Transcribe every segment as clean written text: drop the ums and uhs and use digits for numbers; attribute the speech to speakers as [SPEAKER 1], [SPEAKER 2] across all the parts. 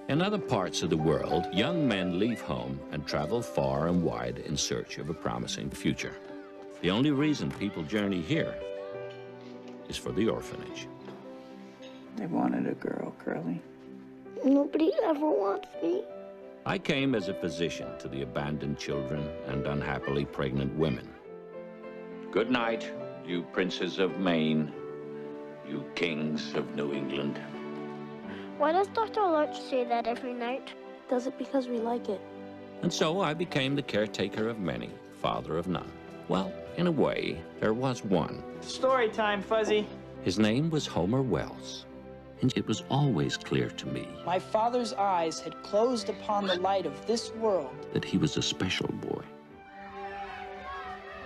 [SPEAKER 1] In other parts of the world, young men leave home and travel far and wide in search of a promising future. The only reason people journey here is for the orphanage.
[SPEAKER 2] They wanted a girl, Curly.
[SPEAKER 3] Nobody ever wants me.
[SPEAKER 1] I came as a physician to the abandoned children and unhappily pregnant women. Good night, you princes of Maine, you kings of New England.
[SPEAKER 3] Why does Dr. Lurch say that every night?
[SPEAKER 4] Does it because we like it.
[SPEAKER 1] And so I became the caretaker of many, father of none. Well, in a way, there was one.
[SPEAKER 2] Story time, Fuzzy.
[SPEAKER 1] His name was Homer Wells, and it was always clear to me
[SPEAKER 2] My father's eyes had closed upon the light of this world.
[SPEAKER 1] that he was a special boy.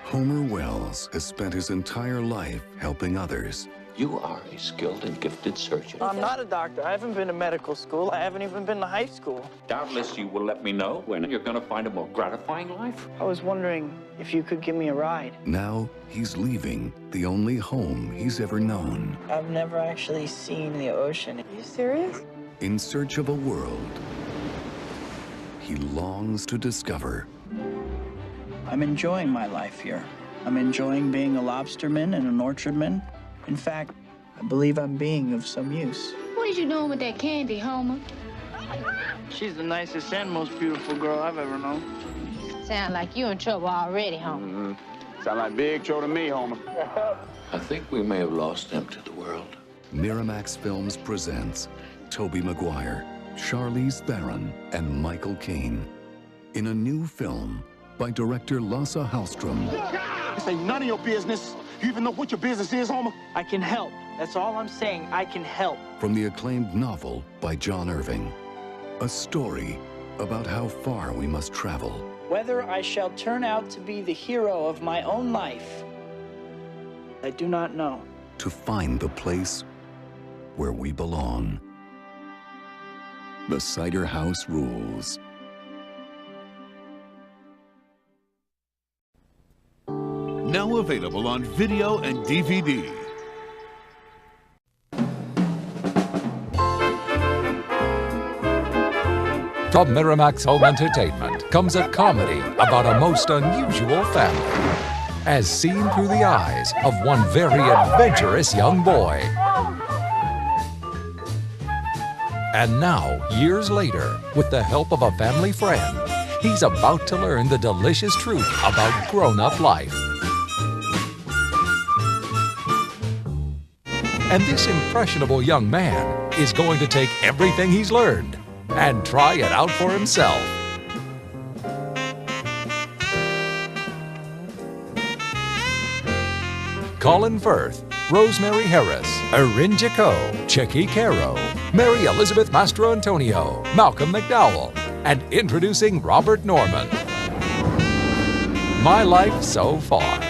[SPEAKER 5] Homer Wells has spent his entire life helping others.
[SPEAKER 1] You are a skilled and gifted surgeon.
[SPEAKER 2] I'm not a doctor. I haven't been to medical school. I haven't even been to high school.
[SPEAKER 1] Doubtless you will let me know when you're going to find a more gratifying life.
[SPEAKER 2] I was wondering if you could give me a ride.
[SPEAKER 5] Now he's leaving the only home he's ever known,
[SPEAKER 2] I've never actually seen the ocean. Are you serious?
[SPEAKER 5] in search of a world he longs to discover.
[SPEAKER 2] I'm enjoying my life here. I'm enjoying being a lobsterman and an orchardman. In fact, I believe I'm being of some use.
[SPEAKER 6] What are you doing with that candy, Homer?
[SPEAKER 2] She's the nicest and most beautiful girl I've ever known.
[SPEAKER 6] Sound like you in trouble already, Homer.
[SPEAKER 7] Sound like big trouble to me, Homer.
[SPEAKER 1] I think we may have lost him to the world.
[SPEAKER 5] Miramax Films presents Tobey Maguire, Charlize Theron, and Michael Caine in a new film by director Lasse Hallström.
[SPEAKER 7] This ain't none of your business. You even know what your business is, Homer?
[SPEAKER 2] I can help. That's all I'm saying. I can help.
[SPEAKER 5] From the acclaimed novel by John Irving. A story about how far we must travel
[SPEAKER 2] Whether I shall turn out to be the hero of my own life, I do not know.
[SPEAKER 5] to find the place where we belong. The Cider House Rules.
[SPEAKER 8] Now available on video and DVD.
[SPEAKER 9] From Miramax Home Entertainment comes a comedy about a most unusual family, as seen through the eyes of one very adventurous young boy. And now, years later, with the help of a family friend, he's about to learn the delicious truth about grown-up life. And this impressionable young man is going to take everything he's learned and try it out for himself. Colin Firth, Rosemary Harris, Erin Jacot, Checky Caro, Mary Elizabeth Mastro Antonio, Malcolm McDowell, and introducing Robert Norman. My Life So Far.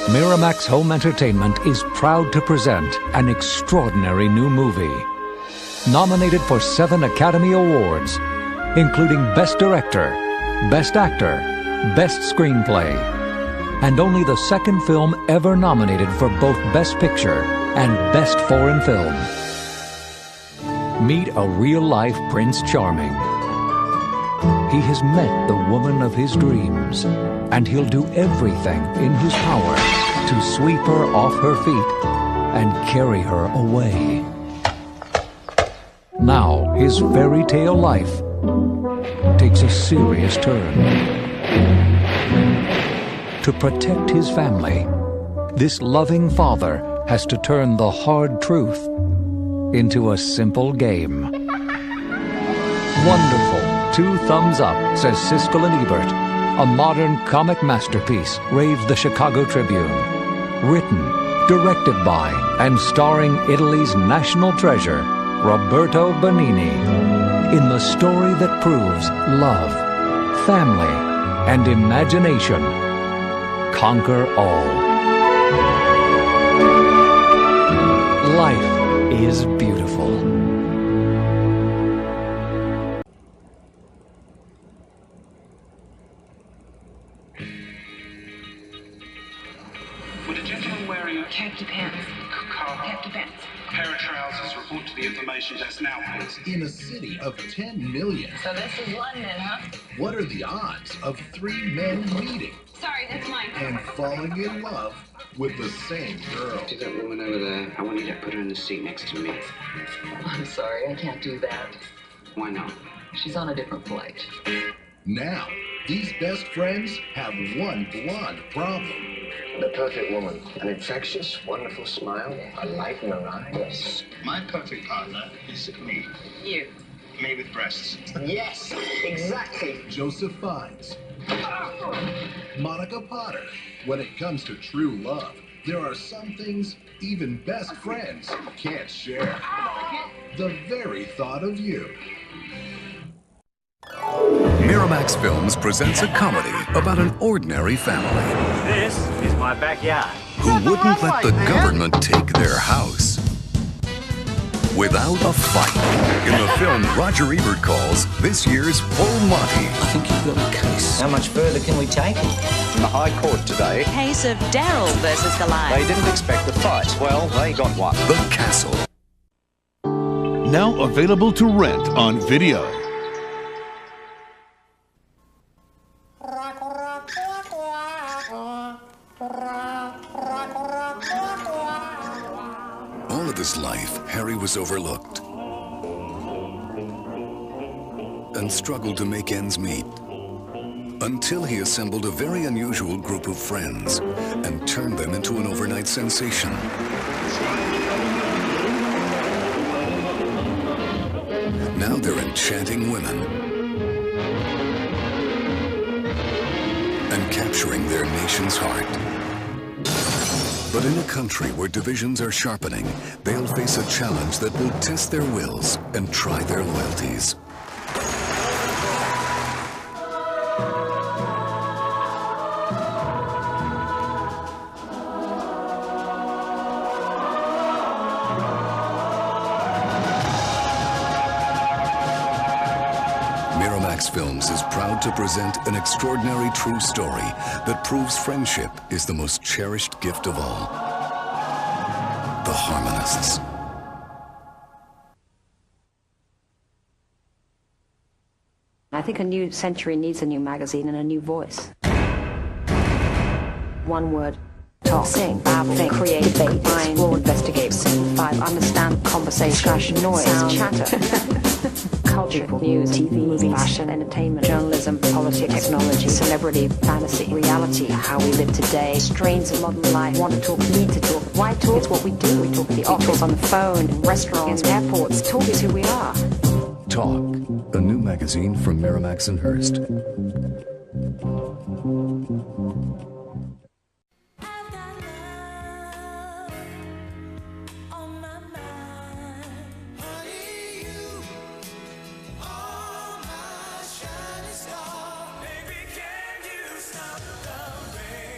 [SPEAKER 10] Miramax Home Entertainment is proud to present an extraordinary new movie. Nominated for 7 Academy Awards, including Best Director, Best Actor, Best Screenplay, and only the second film ever nominated for both Best Picture and Best Foreign Film. Meet a real-life Prince Charming. He has met the woman of his dreams, and he'll do everything in his power to sweep her off her feet and carry her away. Now, his fairy tale life takes a serious turn. To protect his family, this loving father has to turn the hard truth into a simple game. Wonderful. 2 thumbs up, says Siskel and Ebert. A modern comic masterpiece, raves the Chicago Tribune. Written, directed by, and starring Italy's national treasure, Roberto Benigni. In the story that proves love, family, and imagination conquer all. Life is beautiful.
[SPEAKER 11] Would a gentleman wearing khaki pants? Khaki pants. Pair of trousers. Report to the information desk now, please.
[SPEAKER 12] In a city of 10 million.
[SPEAKER 13] So this is London, huh?
[SPEAKER 12] What are the odds of 3 men meeting?
[SPEAKER 13] Sorry, that's mine.
[SPEAKER 12] And falling in love with the same girl?
[SPEAKER 14] See that woman over there? I want you to put her in the seat next to me.
[SPEAKER 15] I'm sorry, I can't do that.
[SPEAKER 14] Why not?
[SPEAKER 15] She's on a different flight.
[SPEAKER 12] Now, these best friends have one blonde problem.
[SPEAKER 16] The perfect woman. An infectious, wonderful smile, a light in her eyes.
[SPEAKER 17] My perfect partner is me.
[SPEAKER 15] You.
[SPEAKER 17] Me with breasts.
[SPEAKER 16] Yes, exactly.
[SPEAKER 12] Joseph Fiennes. Monica Potter. When it comes to true love, there are some things even best friends can't share. The very thought of you.
[SPEAKER 5] Miramax Films presents a comedy about an ordinary family.
[SPEAKER 18] This is my backyard.
[SPEAKER 5] Who wouldn't let the government take their house without a fight. In the film Roger Ebert calls this year's Full Monty.
[SPEAKER 19] I think you've got a case. How much further can we take it?
[SPEAKER 20] In the High Court today.
[SPEAKER 21] Case of Daryl versus Goliath.
[SPEAKER 20] They didn't expect the fight. Well, they got one.
[SPEAKER 5] The Castle.
[SPEAKER 8] Now available to rent on video.
[SPEAKER 5] All of his life, Harry was overlooked and struggled to make ends meet until he assembled a very unusual group of friends and turned them into an overnight sensation. Now they're enchanting women and capturing their nation's heart. But in a country where divisions are sharpening, they'll face a challenge that will test their wills and try their loyalties. Miramax Films is proud to present an extraordinary true story that proves friendship is the most cherished gift of all. The Harmonists.
[SPEAKER 22] I think a new century needs a new magazine and a new voice. One word. Talk, sing, babble, think, create, debate, explore, investigate, simplify, understand, conversation, discussion, noise, sound, chatter. Culture, news, TV, movie, fashion, entertainment, journalism, politics, technology, celebrity, fantasy, reality, how we live today, strains of modern life, want to talk, need to talk. Why talk? It's what we do. We talk at the office, on the phone, in restaurants, in airports. Talk is who we are.
[SPEAKER 5] Talk, a new magazine from Miramax and Hearst.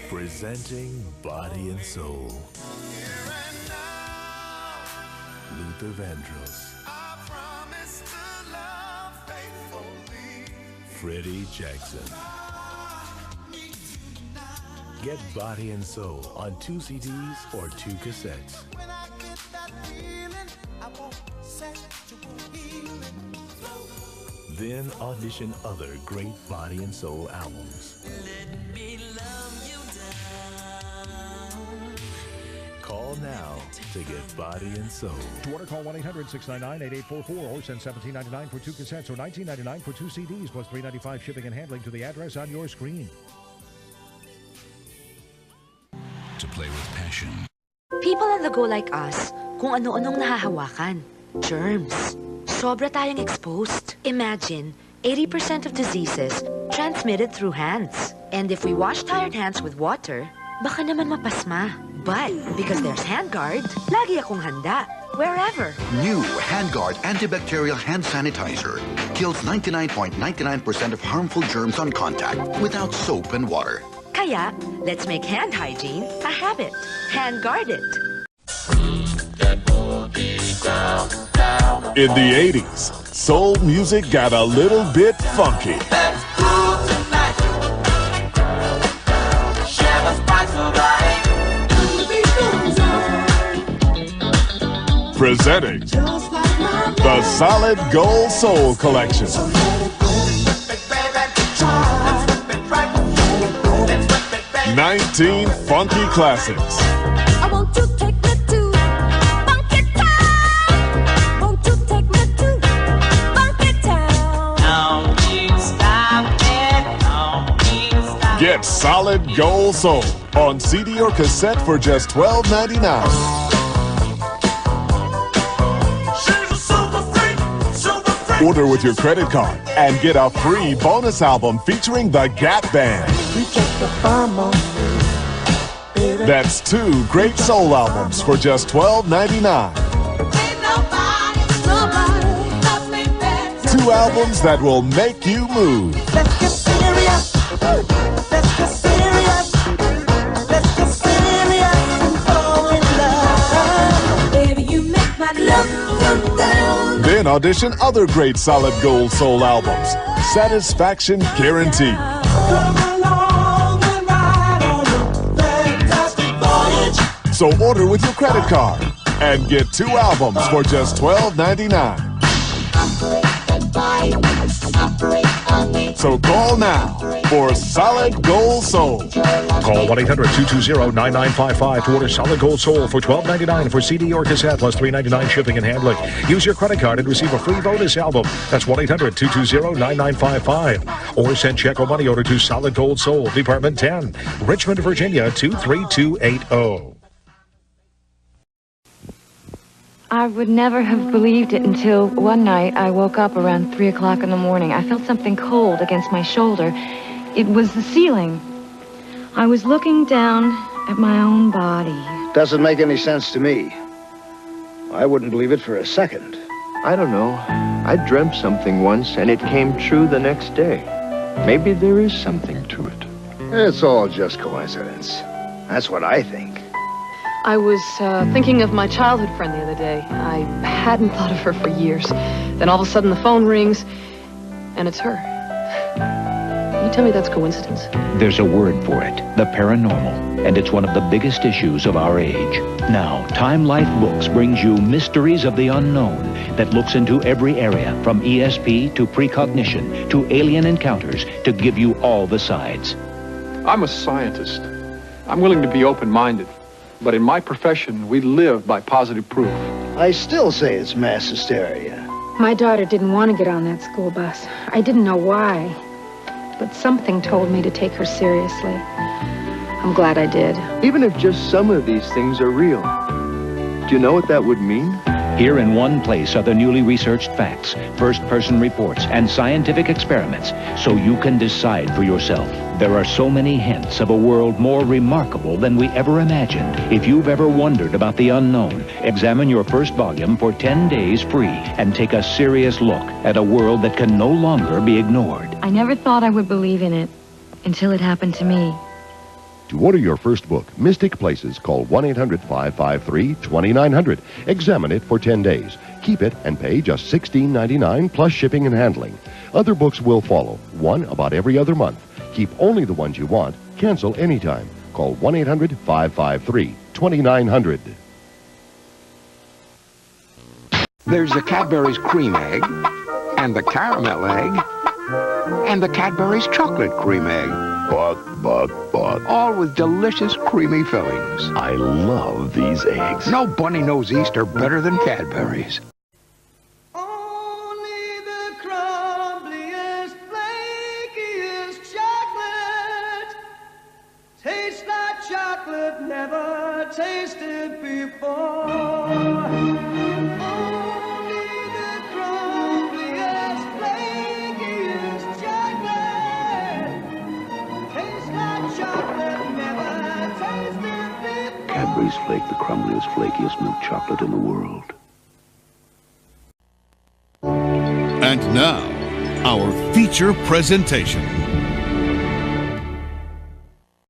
[SPEAKER 23] Presenting Body and Soul. Luther Vandross. Freddie Jackson. Get Body and Soul on 2 CDs or 2 cassettes. Then audition other great Body and Soul albums. Call now to get Body and Soul.
[SPEAKER 24] To order, call 1-800-699-8844 or send $17.99 for 2 cassettes or $19.99 for 2 CDs plus $3.95 shipping and handling to the address on your screen.
[SPEAKER 5] To play with passion.
[SPEAKER 25] People on the go like us, kung ano-anong nahahawakan. Germs. Sobra tayong exposed. Imagine, 80% of diseases transmitted through hands. And if we wash tired hands with water, baka naman mapasma. But because there's HandGuard, lagi akong handa, wherever.
[SPEAKER 26] New HandGuard antibacterial hand sanitizer kills 99.99% of harmful germs on contact without soap and water.
[SPEAKER 25] Kaya, let's make hand hygiene a habit. HandGuard it.
[SPEAKER 27] In the 80s, soul music got a little bit funky. Presenting the Solid Gold Soul Collection. 19 funky classics.
[SPEAKER 1] I want to take me to funky town. Won't you take me to funky town?
[SPEAKER 27] Get Solid Gold Soul on CD or cassette for just $12.99. Order with your credit card and get a free bonus album featuring the Gap Band. That's 2 great soul albums for just $12.99. 2 albums that will make you move.
[SPEAKER 1] Let's get serious. Let's get serious. Let's get serious and fall in love. Baby, you make my love come down.
[SPEAKER 27] Then audition other great Solid Gold Soul albums. Satisfaction guaranteed. So order with your credit card and get 2 albums for just $12.99. So call now for Solid Gold Soul.
[SPEAKER 24] Call 1-800-220-9955 to order Solid Gold Soul for $12.99 for CD or cassette plus $3.99 shipping and handling. Use your credit card and receive a free bonus album. That's 1-800-220-9955. Or send check or money order to Solid Gold Soul, Department 10, Richmond, Virginia 23280.
[SPEAKER 2] I would never have believed it until one night I woke up around 3 o'clock in the morning. I felt something cold against my shoulder. It was the ceiling. I was looking down at my own body.
[SPEAKER 16] Doesn't make any sense to me. I wouldn't believe it for a second.
[SPEAKER 3] I don't know. I dreamt something once, and it came true the next day. Maybe there is something to it.
[SPEAKER 16] It's all just coincidence. That's what I think.
[SPEAKER 4] I was thinking of my childhood friend the other day. I hadn't thought of her for years. Then all of a sudden the phone rings, and it's her. You tell me that's coincidence?
[SPEAKER 6] There's a word for it, the paranormal, and it's one of the biggest issues of our age. Now, Time Life Books brings you Mysteries of the Unknown that looks into every area, from ESP to precognition to alien encounters, to give you all the sides.
[SPEAKER 7] I'm a scientist. I'm willing to be open-minded. But in my profession, we live by positive proof.
[SPEAKER 16] I still say it's mass hysteria.
[SPEAKER 18] My daughter didn't want to get on that school bus. I didn't know why, but something told me to take her seriously. I'm glad I did.
[SPEAKER 3] Even if just some of these things are real, do you know what that would mean?
[SPEAKER 6] Here in one place are the newly researched facts, first-person reports, and scientific experiments, so you can decide for yourself. There are so many hints of a world more remarkable than we ever imagined. If you've ever wondered about the unknown, examine your first volume for 10 days free and take a serious look at a world that can no longer be ignored.
[SPEAKER 2] I never thought I would believe in it until it happened to me.
[SPEAKER 28] To order your first book, Mystic Places, call 1-800-553-2900. Examine it for 10 days. Keep it and pay just $16.99 plus shipping and handling. Other books will follow, one about every other month. Keep only the ones you want. Cancel anytime. Call 1-800-553-2900.
[SPEAKER 29] There's the Cadbury's cream egg, and the caramel egg, and the Cadbury's chocolate cream egg.
[SPEAKER 27] But.
[SPEAKER 29] All with delicious creamy fillings.
[SPEAKER 27] I love these eggs.
[SPEAKER 29] No bunny knows Easter better than Cadbury's.
[SPEAKER 1] Tastes like chocolate never tasted before. Only the crumbliest, flakiest chocolate. Tastes like chocolate never tasted before.
[SPEAKER 30] Cadbury's Flake, the crumbliest, flakiest milk chocolate in the world.
[SPEAKER 8] And now, our feature presentation.